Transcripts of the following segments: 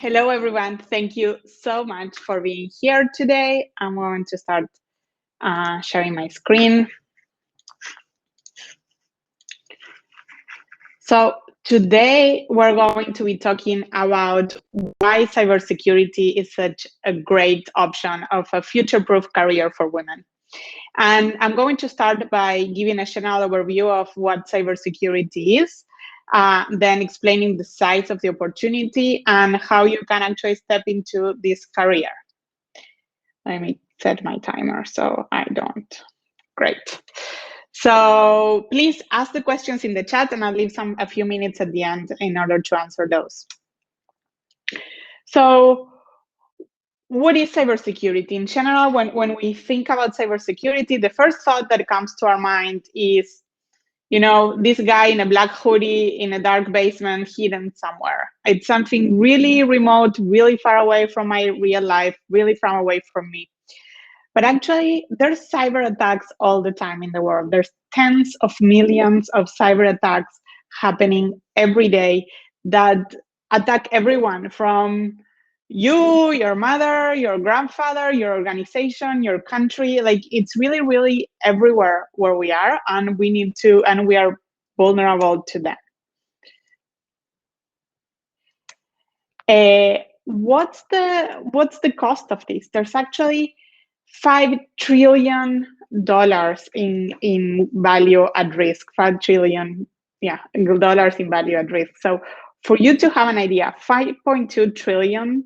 Hello, everyone. Thank you so much for being here today. I'm going to start sharing my screen. So today we're going to be talking about why cybersecurity is such a great option of a future-proof career for women. And I'm going to start by giving a general overview of what cybersecurity is, then explaining the size of the opportunity and how you can actually step into this career. Let me set my timer so I don't. Great. So please ask the questions in the chat and I'll leave a few minutes at the end in order to answer those. So what is cybersecurity? In general, when we think about cybersecurity, the first thought that comes to our mind is, you know, this guy in a black hoodie in a dark basement hidden somewhere. It's something really remote, really far away from my real life, really far away from me. But actually, there's cyber attacks all the time in the world. There's tens of millions of cyber attacks happening every day that attack everyone from you, your mother, your grandfather, your organization, your country. Like, it's really, really everywhere where we are, and we are vulnerable to them. What's the cost of this? There's actually $5 trillion in value at risk. $5 trillion, dollars in value at risk. So for you to have an idea, 5.2 trillion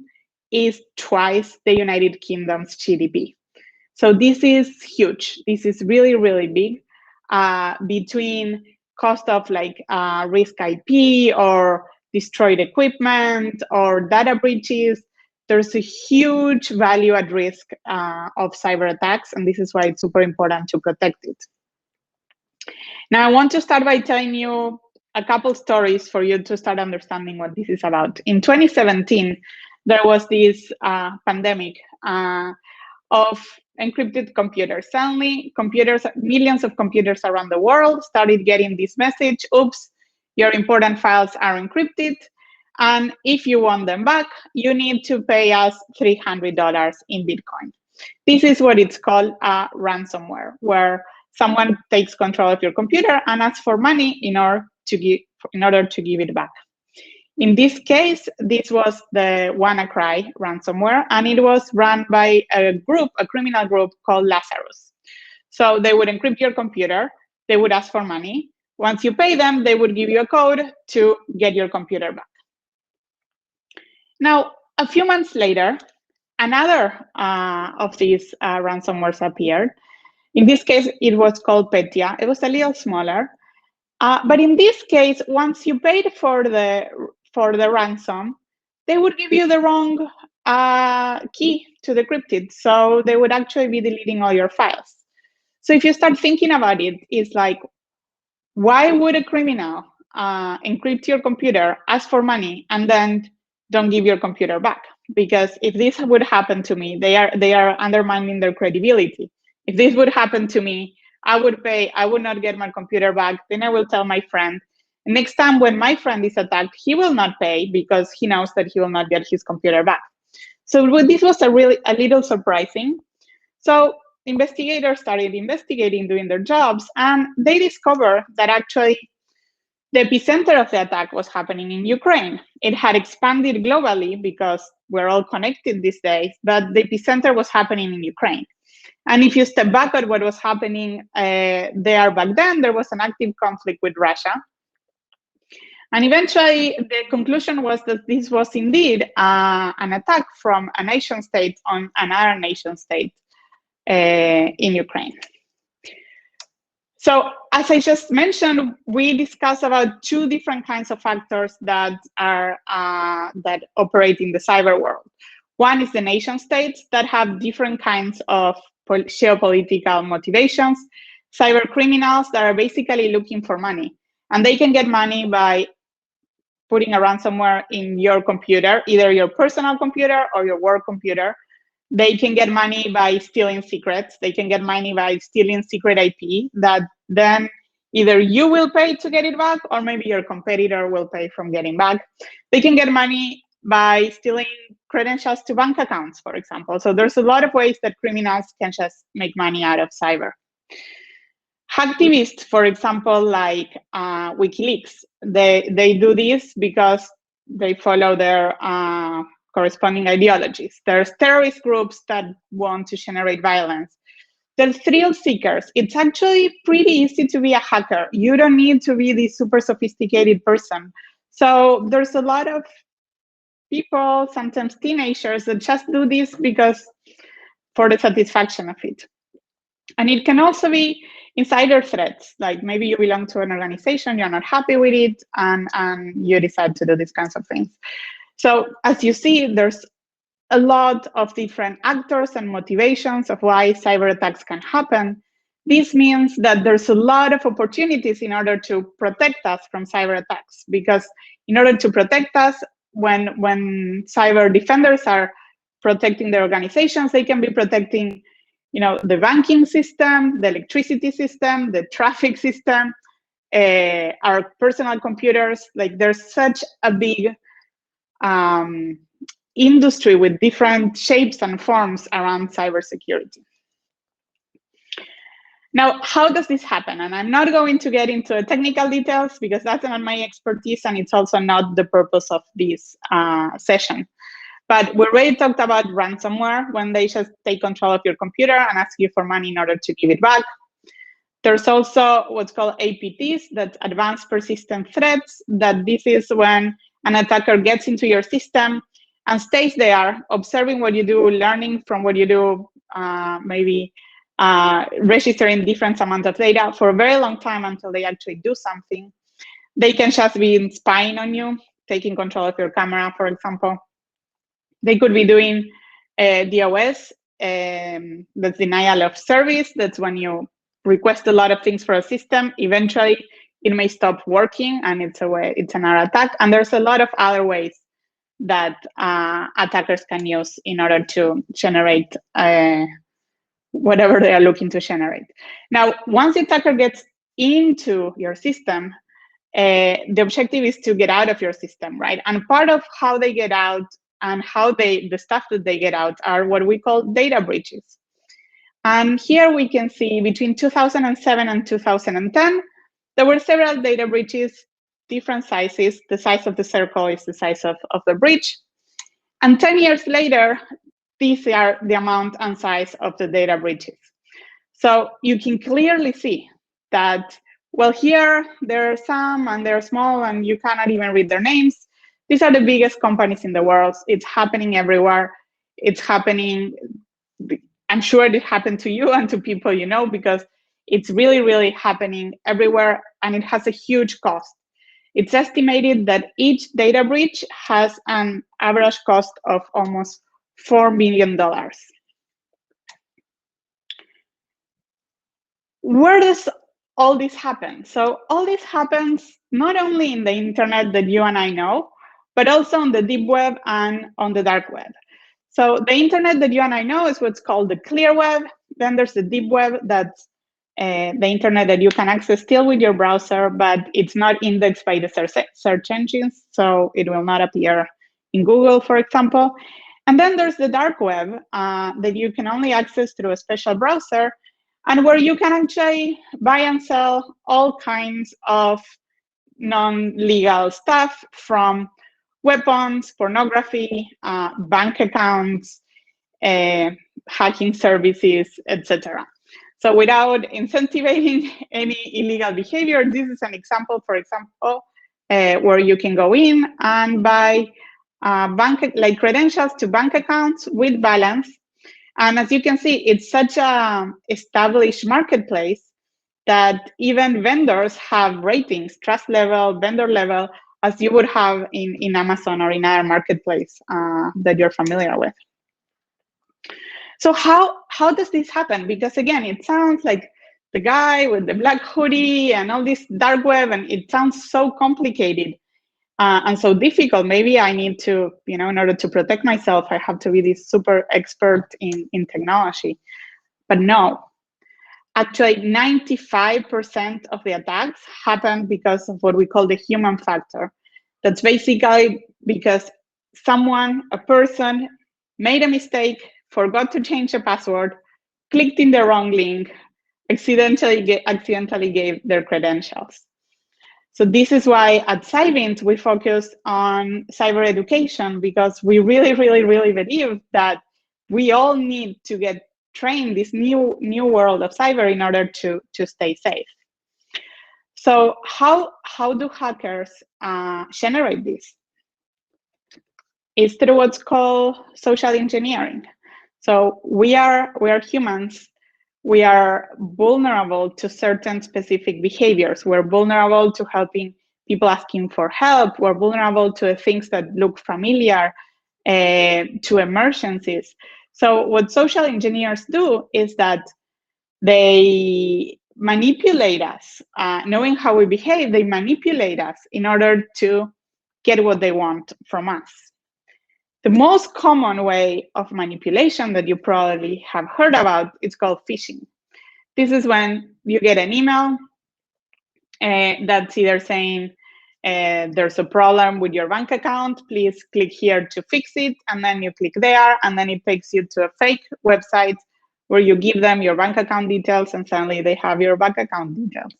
is twice the United Kingdom's GDP. So this is huge. This is really, really big. Between cost of like risk IP or destroyed equipment or data breaches, there's a huge value at risk of cyber attacks, and this is why it's super important to protect it. Now, I want to start by telling you a couple stories for you to start understanding what this is about. In 2017, there was this pandemic of encrypted computers. Suddenly, millions of computers around the world started getting this message, oops, your important files are encrypted. And if you want them back, you need to pay us $300 in Bitcoin. This is what it's called a ransomware, where someone takes control of your computer and asks for money in order to give it back. In this case, this was the WannaCry ransomware, and it was run by a criminal group called Lazarus. So they would encrypt your computer, they would ask for money. Once you pay them, they would give you a code to get your computer back. Now, a few months later, another of these ransomwares appeared. In this case, it was called Petya. It was a little smaller. But in this case, once you paid for the ransom, they would give you the wrong key to decrypt it. So they would actually be deleting all your files. So if you start thinking about it, it's like, why would a criminal encrypt your computer, ask for money, and then don't give your computer back? Because if this would happen to me, they are undermining their credibility. If this would happen to me, I would pay, I would not get my computer back, then I will tell my friend. Next time when my friend is attacked, he will not pay because he knows that he will not get his computer back. So this was a little surprising. So investigators started investigating, doing their jobs, and they discovered that actually the epicenter of the attack was happening in Ukraine. It had expanded globally because we're all connected these days, but the epicenter was happening in Ukraine. And if you step back at what was happening there back then, there was an active conflict with Russia. And eventually, the conclusion was that this was indeed an attack from a nation state on another nation state in Ukraine. So as I just mentioned, we discussed about two different kinds of factors that are that operate in the cyber world. One is the nation states that have different kinds of geopolitical motivations, cyber criminals that are basically looking for money. And they can get money by putting a ransomware in your computer, either your personal computer or your work computer. They can get money by stealing secrets. They can get money by stealing secret IP that then either you will pay to get it back or maybe your competitor will pay from getting back. They can get money by stealing credentials to bank accounts, for example. So there's a lot of ways that criminals can just make money out of cyber. Hacktivists, for example, like WikiLeaks, they do this because they follow their corresponding ideologies. There's terrorist groups that want to generate violence. There's thrill seekers. It's actually pretty easy to be a hacker. You don't need to be the super sophisticated person. So there's a lot of people, sometimes teenagers, that just do this because for the satisfaction of it. And it can also be insider threats, like maybe you belong to an organization, you're not happy with it, and you decide to do these kinds of things. So as you see, there's a lot of different actors and motivations of why cyber attacks can happen. This means that there's a lot of opportunities in order to protect us from cyber attacks, because in order to protect us, when cyber defenders are protecting their organizations, they can be protecting the banking system, the electricity system, the traffic system, our personal computers. Like, there's such a big industry with different shapes and forms around cybersecurity. Now, how does this happen? And I'm not going to get into technical details because that's not my expertise, and it's also not the purpose of this session. But we already talked about ransomware, when they just take control of your computer and ask you for money in order to give it back. There's also what's called APTs, that's advanced persistent threats, that this is when an attacker gets into your system and stays there, observing what you do, learning from what you do, maybe registering different amounts of data for a very long time until they actually do something. They can just be spying on you, taking control of your camera, for example. They could be doing DOS, that's denial of service. That's when you request a lot of things for a system. Eventually, it may stop working, and it's another attack. And there's a lot of other ways that attackers can use in order to generate whatever they are looking to generate. Now, once the attacker gets into your system, the objective is to get out of your system, right? And part of how they get out and how the stuff that they get out are what we call data breaches. And here we can see between 2007 and 2010, there were several data breaches, different sizes. The size of the circle is the size of the breach. And 10 years later, these are the amount and size of the data breaches. So you can clearly see that, well, here there are some, and they're small, and you cannot even read their names. These are the biggest companies in the world. It's happening everywhere. It's happening. I'm sure it happened to you and to people you know, because it's really, really happening everywhere, and it has a huge cost. It's estimated that each data breach has an average cost of almost $4 million. Where does all this happen? So all this happens not only in the internet that you and I know, but also on the deep web and on the dark web. So the internet that you and I know is what's called the clear web. Then there's the deep web, that's the internet that you can access still with your browser, but it's not indexed by the search engines, so it will not appear in Google, for example. And then there's the dark web that you can only access through a special browser, and where you can actually buy and sell all kinds of non-legal stuff, from weapons, pornography, bank accounts, hacking services, etc. So without incentivizing any illegal behavior, this is an example, for example, where you can go in and buy like credentials to bank accounts with balance. And as you can see, it's such an established marketplace that even vendors have ratings, trust level, vendor level, as you would have in Amazon or in other marketplace that you're familiar with. So how does this happen? Because again, it sounds like the guy with the black hoodie and all this dark web, and it sounds so complicated and so difficult. Maybe I need to, in order to protect myself, I have to be this super expert in technology. But no, actually 95% of the attacks happen because of what we call the human factor. That's basically because someone, a person, made a mistake, forgot to change the password, clicked in the wrong link, accidentally gave their credentials. So this is why at Cybint we focus on cyber education, because we really, really, really believe that we all need to get trained this new world of cyber in order to stay safe. So how do hackers generate this? It's through what's called social engineering. So we are humans. We are vulnerable to certain specific behaviors. We're vulnerable to helping people asking for help. We're vulnerable to things that look familiar, to emergencies. So what social engineers do is that they manipulate us. Knowing how we behave, they manipulate us in order to get what they want from us. The most common way of manipulation that you probably have heard about is called phishing. This is when you get an email that's either saying there's a problem with your bank account, please click here to fix it, and then you click there, and then it takes you to a fake website where you give them your bank account details, and suddenly they have your bank account details.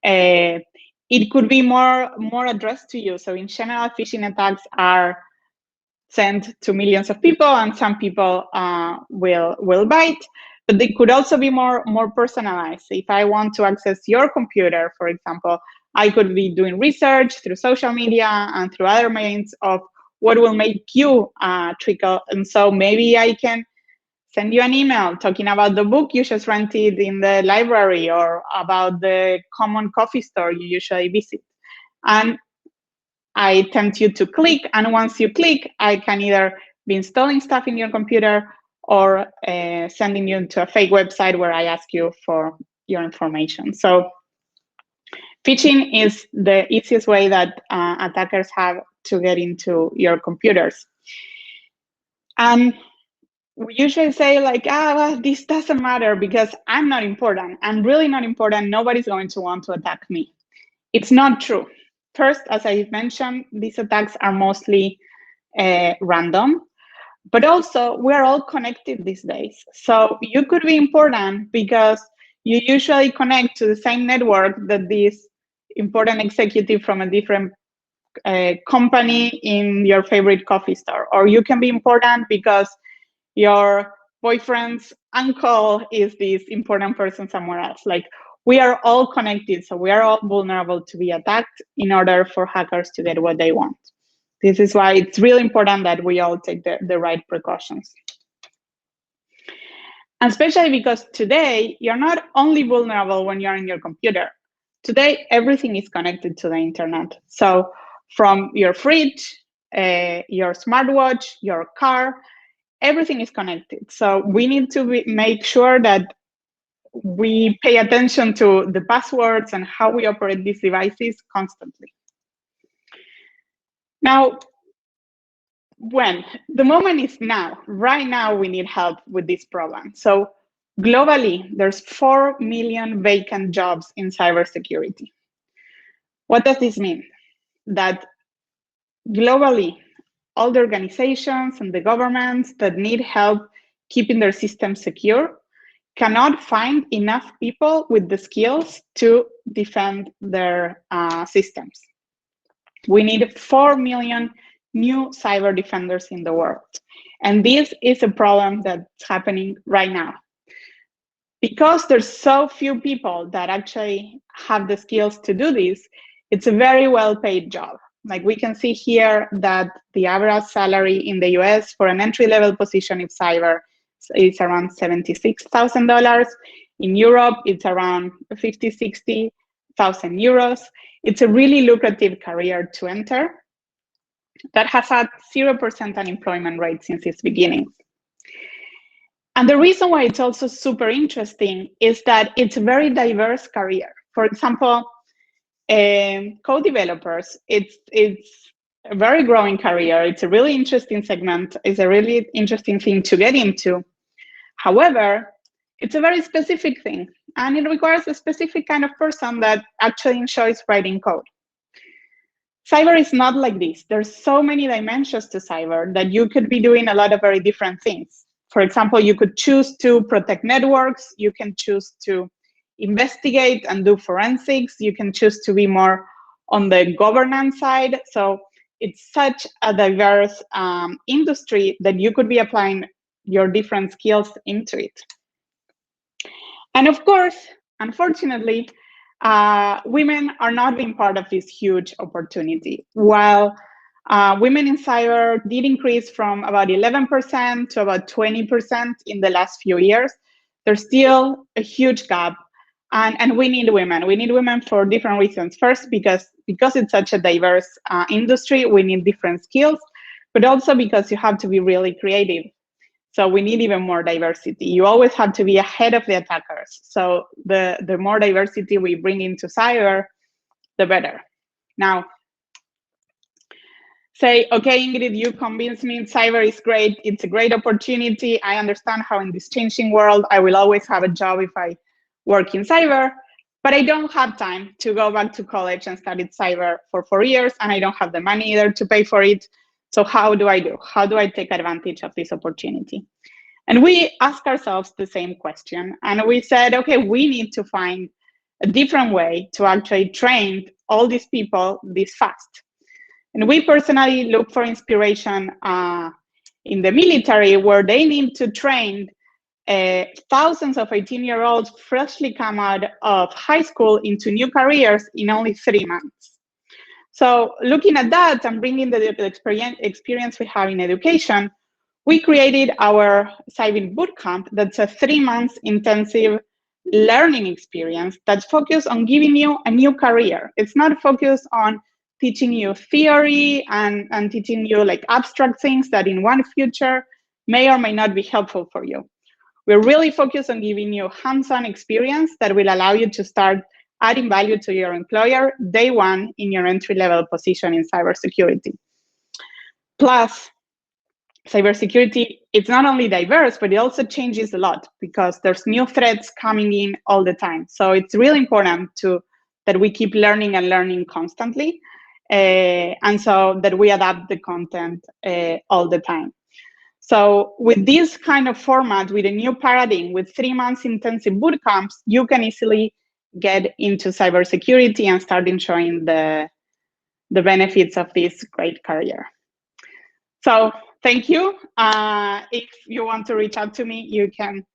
It could be more addressed to you. So in general, phishing attacks are sent to millions of people, and some people will bite, but they could also be more personalized. If I want to access your computer, for example, I could be doing research through social media and through other means of what will make you trickle. And so maybe I can send you an email talking about the book you just rented in the library, or about the common coffee store you usually visit. And I tempt you to click, and once you click, I can either be installing stuff in your computer or sending you to a fake website where I ask you for your information. So phishing is the easiest way that attackers have to get into your computers. And we usually say like, well, this doesn't matter because I'm not important. I'm really not important. Nobody's going to want to attack me. It's not true. First, as I mentioned, these attacks are mostly random, but also we're all connected these days. So you could be important because you usually connect to the same network that this important executive from a different company in your favorite coffee store. Or you can be important because your boyfriend's uncle is this important person somewhere else. Like, we are all connected, so we are all vulnerable to be attacked in order for hackers to get what they want. This is why it's really important that we all take the right precautions. And especially because today, you're not only vulnerable when you're in your computer. Today, everything is connected to the internet. So from your fridge, your smartwatch, your car, everything is connected. So we need to make sure that we pay attention to the passwords and how we operate these devices constantly. Now, when? The moment is now. Right now, we need help with this problem. So globally, there's 4 million vacant jobs in cybersecurity. What does this mean? That globally, all the organizations and the governments that need help keeping their systems secure cannot find enough people with the skills to defend their systems. We need 4 million new cyber defenders in the world. And this is a problem that's happening right now. Because there's so few people that actually have the skills to do this, it's a very well-paid job. Like, we can see here that the average salary in the US for an entry-level position in cyber is around $76,000. In Europe, it's around 50, 60,000 euros. It's a really lucrative career to enter that has had 0% unemployment rate since its beginning. And the reason why it's also super interesting is that it's a very diverse career. For example, code developers, it's a very growing career. It's a really interesting segment. It's a really interesting thing to get into. However, it's a very specific thing, and it requires a specific kind of person that actually enjoys writing code. cyber is not like this. There's so many dimensions to cyber that you could be doing a lot of very different things. For example, you could choose to protect networks. You can choose to investigate and do forensics. You can choose to be more on the governance side. So it's such a diverse industry that you could be applying your different skills into it. And of course, unfortunately, women are not being part of this huge opportunity. While women in cyber did increase from about 11% to about 20% in the last few years, there's still a huge gap. And we need women. We need women for different reasons. First, because it's such a diverse industry, we need different skills, but also because you have to be really creative. So we need even more diversity. You always have to be ahead of the attackers. So the more diversity we bring into cyber, the better. Now, say, okay, Ingrid, you convinced me cyber is great. It's a great opportunity. I understand how in this changing world, I will always have a job if I work in cyber, but I don't have time to go back to college and study cyber for 4 years, and I don't have the money either to pay for it. So how do I do? How do I take advantage of this opportunity? And we ask ourselves the same question. And we said, okay, we need to find a different way to actually train all these people this fast. And we personally look for inspiration in the military, where they need to train thousands of 18-year-olds freshly come out of high school into new careers in only 3 months. So looking at that and bringing the experience we have in education, we created our Cybint Bootcamp. That's a 3-month intensive learning experience that's focused on giving you a new career. It's not focused on teaching you theory and teaching you like abstract things that in one future may or may not be helpful for you. We're really focused on giving you hands-on experience that will allow you to start adding value to your employer day one in your entry-level position in cybersecurity. Plus, cybersecurity, it's not only diverse, but it also changes a lot because there's new threats coming in all the time. So it's really important that we keep learning and learning constantly, and so that we adapt the content all the time. So with this kind of format, with a new paradigm, with 3 months intensive boot camps, you can easily get into cybersecurity and start enjoying the benefits of this great career. So thank you. If you want to reach out to me, you can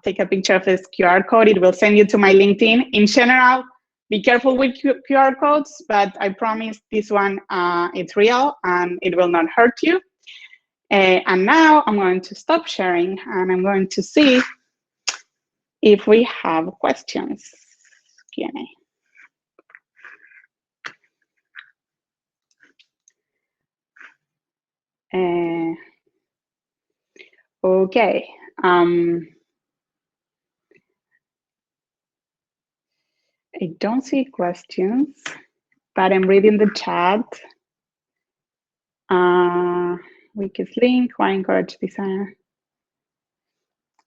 take a picture of this QR code. It will send you to my LinkedIn. In general, be careful with QR codes, but I promise this one, it's real and it will not hurt you. And now I'm going to stop sharing and I'm going to see if we have questions. Q&A. Okay. I don't see questions, but I'm reading the chat. Weakest link, why encourage designer?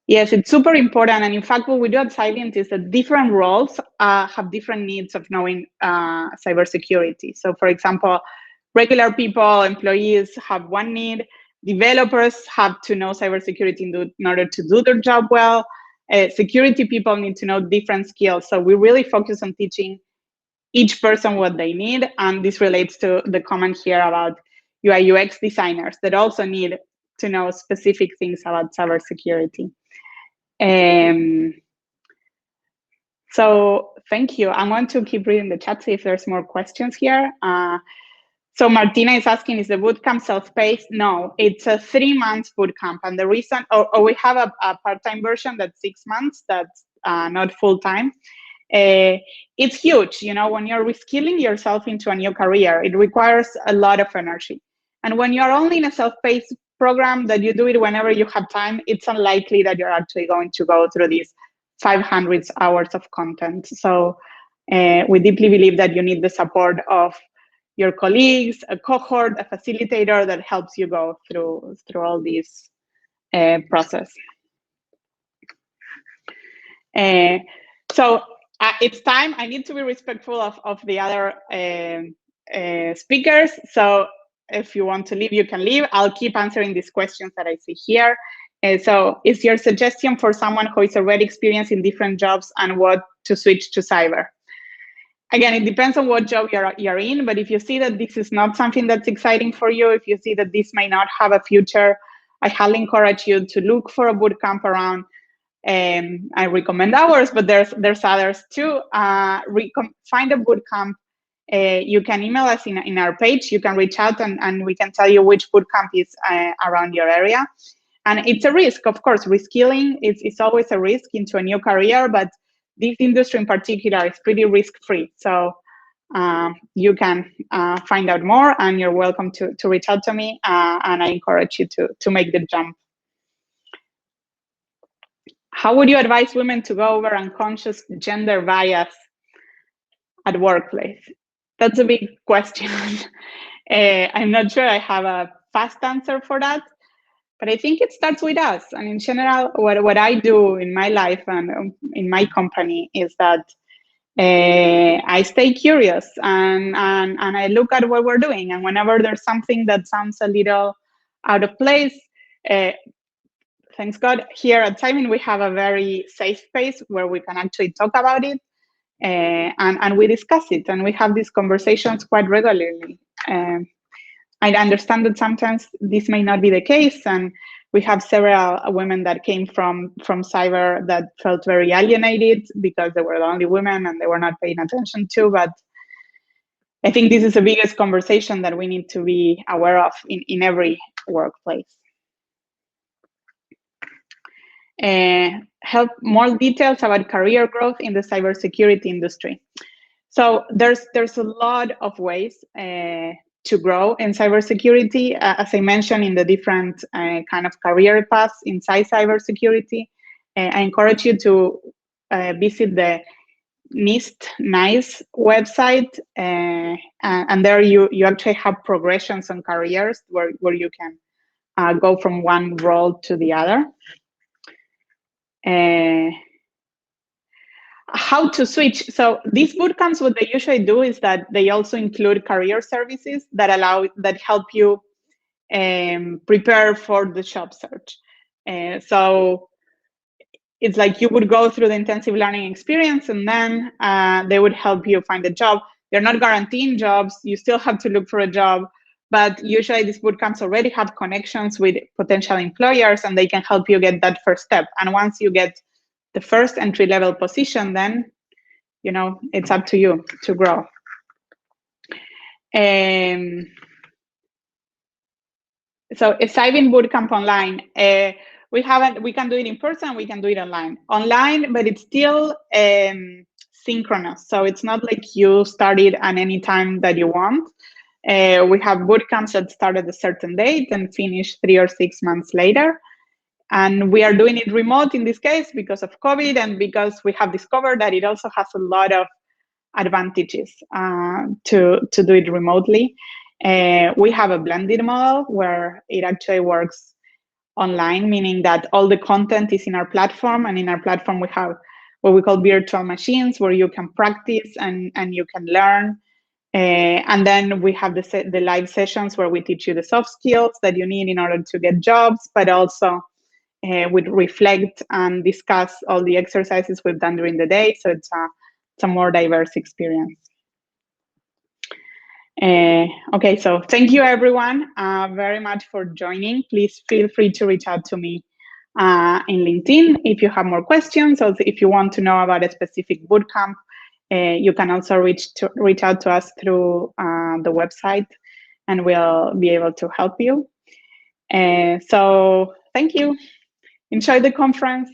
Yes, it's super important. And in fact, what we do at Cybint is that different roles have different needs of knowing cybersecurity. So for example, regular people, employees have one need. Developers have to know cybersecurity in order to do their job well. Security people need to know different skills. So we really focus on teaching each person what they need. And this relates to the comment here about UI UX designers that also need to know specific things about cybersecurity. So thank you. I'm going to keep reading the chat, see if there's more questions here. So Martina is asking, is the bootcamp self-paced? No, it's a 3-month bootcamp. And the reason, or we have a part-time version that's 6 months, that's not full-time. It's huge, you know, when you're reskilling yourself into a new career, it requires a lot of energy. And when you're only in a self-paced program that you do it whenever you have time, it's unlikely that you're actually going to go through these 500 hours of content. So we deeply believe that you need the support of your colleagues, a cohort, a facilitator that helps you go through all this process. So it's time. I need to be respectful of the other speakers. So if you want to leave, you can leave. I'll keep answering these questions that I see here. So is your suggestion for someone who is already experienced in different jobs and what to switch to cyber? Again, it depends on what job you're in, but if you see that this is not something that's exciting for you, if you see that this may not have a future, I highly encourage you to look for a bootcamp around. I recommend ours, but there's others too. Find a bootcamp. You can email us in our page. You can reach out and we can tell you which bootcamp is around your area. And it's a risk, of course. Reskilling is always a risk into a new career, but this industry in particular is pretty risk-free. So you can find out more, and you're welcome to reach out to me, and I encourage you to make the jump. How would you advise women to go over unconscious gender bias at workplace? That's a big question. I'm not sure I have a fast answer for that, but I think it starts with us. And in general, what I do in my life and in my company is that I stay curious and I look at what we're doing. And whenever there's something that sounds a little out of place, thanks God, here at Cybint, we have a very safe space where we can actually talk about it and we discuss it. And we have these conversations quite regularly. I understand that sometimes this may not be the case, and we have several women that came from cyber that felt very alienated because they were the only women and they were not paying attention to. But I think this is the biggest conversation that we need to be aware of in every workplace. Help more details about career growth in the cybersecurity industry. So there's a lot of ways to grow in cybersecurity, as I mentioned, in the different kind of career paths inside cybersecurity. I encourage you to visit the NIST website, and there you actually have progressions on careers where you can go from one role to the other. How to switch. So these bootcamps, what they usually do is that they also include career services that help you prepare for the job search. So it's like you would go through the intensive learning experience, and then they would help you find a job. They're not guaranteeing jobs. You still have to look for a job, but usually these bootcamps already have connections with potential employers, and they can help you get that first step. And once you get the first entry-level position, then it's up to you to grow. So a Cybint bootcamp online. We can do it in person, we can do it online, but it's still synchronous. So it's not like you start it at any time that you want. We have bootcamps that start at a certain date and finish 3 or 6 months later. And we are doing it remote in this case because of COVID, and because we have discovered that it also has a lot of advantages to do it remotely. We have a blended model where it actually works online, meaning that all the content is in our platform, and in our platform we have what we call virtual machines where you can practice and you can learn. And then we have the live sessions where we teach you the soft skills that you need in order to get jobs, but also we reflect and discuss all the exercises we've done during the day. So it's a more diverse experience. Okay, so thank you everyone very much for joining. Please feel free to reach out to me in LinkedIn if you have more questions, or if you want to know about a specific bootcamp. You can also reach out to us through the website, and we'll be able to help you. So thank you. Enjoy the conference.